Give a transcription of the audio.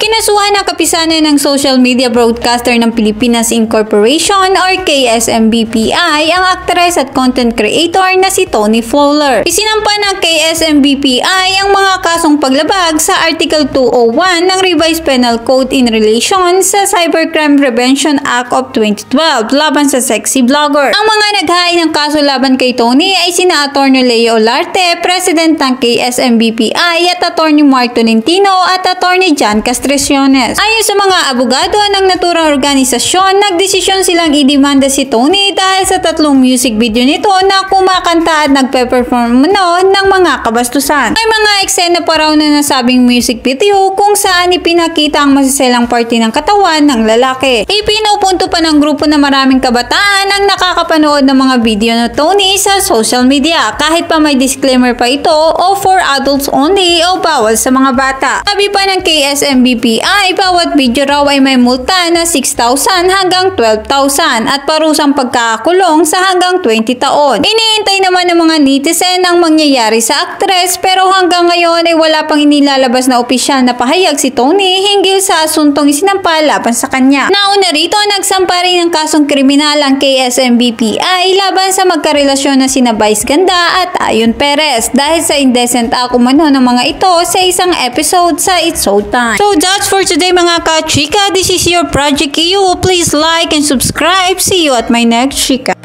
Kinasuhan ng kapisanan ng Social Media Broadcaster ng Pilipinas Incorporation or KSMBPI ang aktres at content creator na si Tony Fowler. Isinampa ng KSMBPI ang mga kasong paglabag sa Article 201 ng Revised Penal Code in relation sa Cybercrime Prevention Act of 2012 laban sa sexy vlogger. Ang mga naghain ng kaso laban kay Tony ay sina Atty. Leo Olarte, President ng KSMBPI at Atty. Mark Tolentino at Atty. John Castriciones. Ayon sa mga abogado ng naturang organisasyon, nagdesisyon silang idemanda si Tony dahil sa tatlong music video nito na kumakanta at nagpe-perform ng mga kabastusan. May mga eksena pa raw na nasabing music video kung saan ipinakita ang masiselang parte ng katawan ng lalaki. Ipinupunto pa ng grupo na maraming kabataan ang nakakapanood ng mga video na Tony sa social media kahit pa may disclaimer pa ito o for adults only o bawal sa mga bata. Sabi pa ng KSMBPI, bawat video raw ay may multa na 6,000 hanggang 12,000 at parusang pagkakakulong sa hanggang 20 taon. Iniintay naman ng mga netizen ang mangyayari sa aktres pero hanggang ngayon ay wala pang inilalabas na opisyal na pahayag si Tony hinggil sa asuntong isinampa laban sa kanya. Nauna rito, nagsampa rin ng kasong kriminal ang KSMBPI laban sa magkarelasyon na sina Vice Ganda at Ayon Perez dahil sa indecent act umano ng mga ito sa isang episode sa It's Showtime. So that's for today mga ka-chika. This is your Project EU. Please like and subscribe. See you at my next chika.